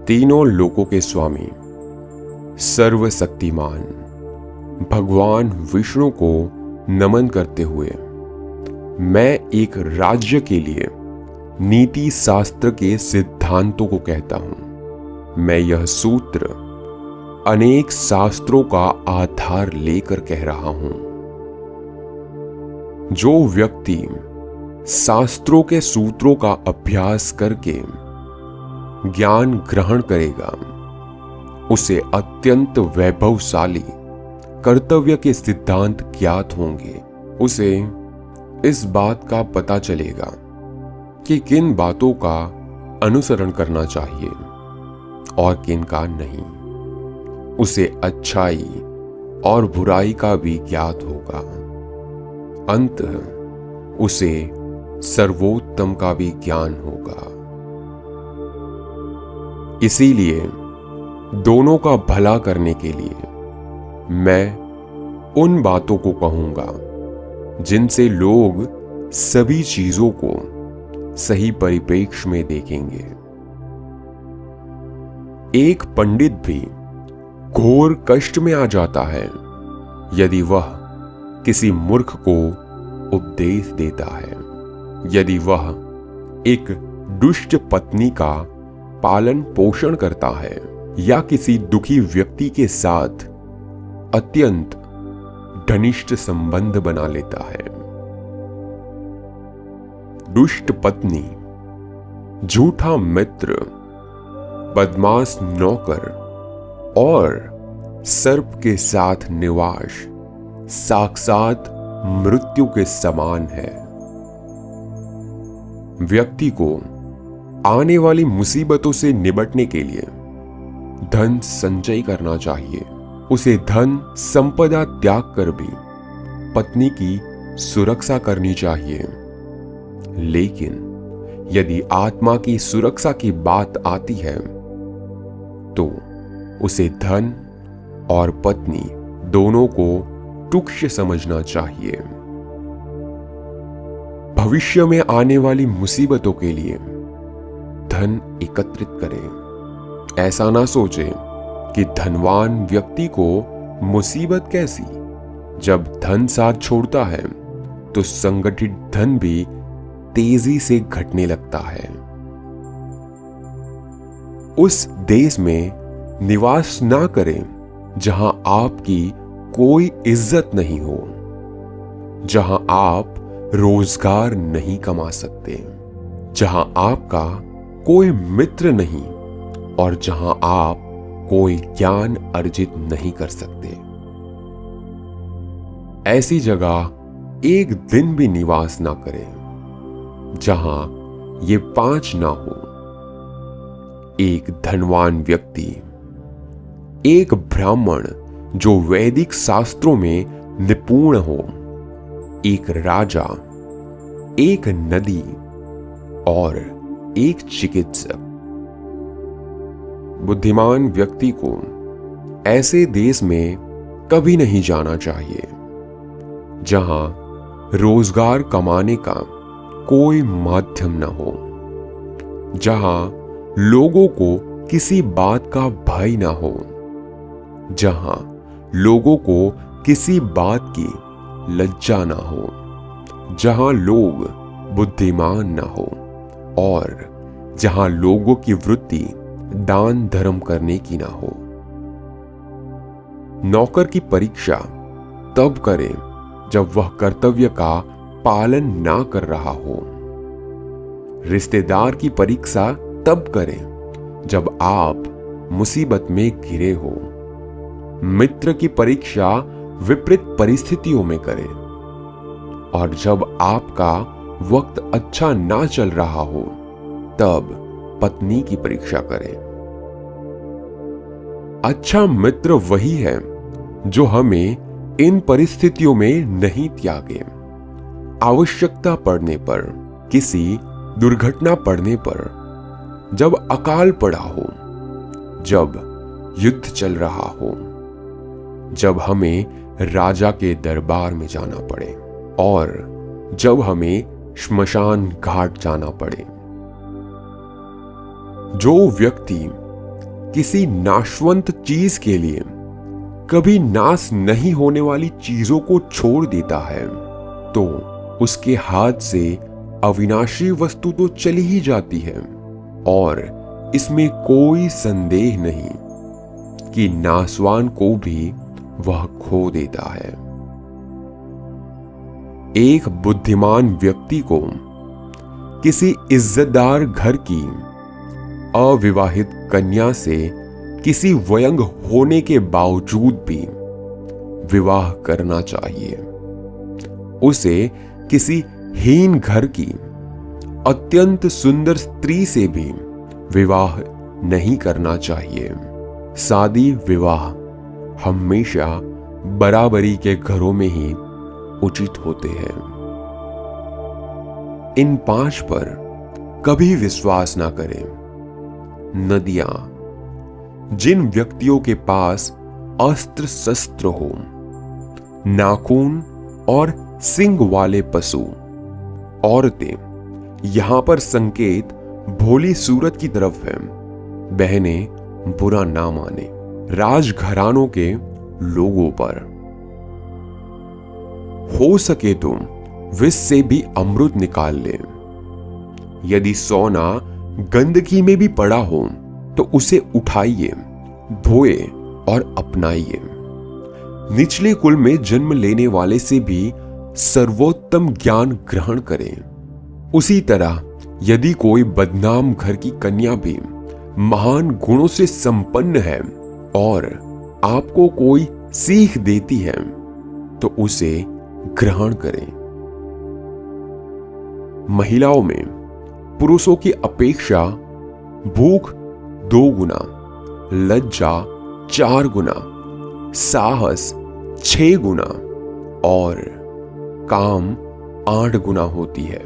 तीनों लोकों के स्वामी सर्वशक्तिमान भगवान विष्णु को नमन करते हुए मैं एक राज्य के लिए नीति शास्त्र के सिद्धांतों को कहता हूं। मैं यह सूत्र अनेक शास्त्रों का आधार लेकर कह रहा हूं। जो व्यक्ति शास्त्रों के सूत्रों का अभ्यास करके ज्ञान ग्रहण करेगा उसे अत्यंत वैभवशाली कर्तव्य के सिद्धांत ज्ञात होंगे। उसे इस बात का पता चलेगा कि किन बातों का अनुसरण करना चाहिए और किन का नहीं। उसे अच्छाई और बुराई का भी ज्ञात होगा। अंततः उसे सर्वोत्तम का भी ज्ञान होगा। इसीलिए दोनों का भला करने के लिए मैं उन बातों को कहूंगा जिनसे लोग सभी चीजों को सही परिप्रेक्ष्य में देखेंगे। एक पंडित भी घोर कष्ट में आ जाता है यदि वह किसी मूर्ख को उपदेश देता है, यदि वह एक दुष्ट पत्नी का पालन पोषण करता है या किसी दुखी व्यक्ति के साथ अत्यंत घनिष्ठ संबंध बना लेता है। दुष्ट पत्नी, झूठा मित्र, बदमाश नौकर और सर्प के साथ निवास साक्षात मृत्यु के समान है। व्यक्ति को आने वाली मुसीबतों से निपटने के लिए धन संचय करना चाहिए। उसे धन संपदा त्याग कर भी पत्नी की सुरक्षा करनी चाहिए। लेकिन यदि आत्मा की सुरक्षा की बात आती है तो उसे धन और पत्नी दोनों को तुच्छ समझना चाहिए। भविष्य में आने वाली मुसीबतों के लिए धन एकत्रित करें। ऐसा ना सोचे कि धनवान व्यक्ति को मुसीबत कैसी। जब धन साथ छोड़ता है तो संगठित धन भी तेजी से घटने लगता है। उस देश में निवास ना करें जहां आपकी कोई इज्जत नहीं हो, जहां आप रोजगार नहीं कमा सकते, जहां आपका कोई मित्र नहीं और जहां आप कोई ज्ञान अर्जित नहीं कर सकते। ऐसी जगह एक दिन भी निवास ना करें जहां ये 5 ना हो। एक धनवान व्यक्ति, एक ब्राह्मण जो वैदिक शास्त्रों में निपुण हो, एक राजा, एक नदी और एक चिकित्सक। बुद्धिमान व्यक्ति को ऐसे देश में कभी नहीं जाना चाहिए जहां रोजगार कमाने का कोई माध्यम न हो, जहां लोगों को किसी बात का भय न हो, जहां लोगों को किसी बात की लज्जा न हो, जहां लोग बुद्धिमान न हो और जहां लोगों की वृत्ति दान धर्म करने की ना हो। नौकर की परीक्षा तब करें जब वह कर्तव्य का पालन ना कर रहा हो। रिश्तेदार की परीक्षा तब करें जब आप मुसीबत में घिरे हो। मित्र की परीक्षा विपरीत परिस्थितियों में करें और जब आपका वक्त अच्छा ना चल रहा हो तब पत्नी की परीक्षा करें। अच्छा मित्र वही है जो हमें इन परिस्थितियों में नहीं त्यागे। आवश्यकता पड़ने पर, किसी दुर्घटना पड़ने पर, जब अकाल पड़ा हो, जब युद्ध चल रहा हो, जब हमें राजा के दरबार में जाना पड़े और जब हमें श्मशान घाट जाना पड़े। जो व्यक्ति किसी नाशवंत चीज के लिए कभी नाश नहीं होने वाली चीजों को छोड़ देता है तो उसके हाथ से अविनाशी वस्तु तो चली ही जाती है और इसमें कोई संदेह नहीं कि नासवान को भी वह खो देता है। एक बुद्धिमान व्यक्ति को किसी इज्जतदार घर की अविवाहित कन्या से किसी व्यंग होने के बावजूद भी विवाह करना चाहिए। उसे किसी हीन घर की अत्यंत सुंदर स्त्री से भी विवाह नहीं करना चाहिए। शादी विवाह हमेशा बराबरी के घरों में ही उचित होते हैं। इन 5 पर कभी विश्वास ना करें। नदियां, जिन व्यक्तियों के पास अस्त्र शस्त्र हो, नाखून और सिंग वाले पशु, औरतें, यहां पर संकेत भोली सूरत की तरफ है। बहनें बुरा ना माने। राजघरानों के लोगों पर हो सके तो विष से भी अमृत निकाल ले। यदि सोना गंदगी में भी पड़ा हो तो उसे उठाइए, धोए और अपनाइए। निचले कुल में जन्म लेने वाले से भी सर्वोत्तम ज्ञान ग्रहण करें। उसी तरह यदि कोई बदनाम घर की कन्या भी महान गुणों से संपन्न है और आपको कोई सीख देती है तो उसे ग्रहण करें। महिलाओं में पुरुषों की अपेक्षा भूख 2 गुना, लज्जा 4 गुना, साहस 6 गुना और काम 8 गुना होती है।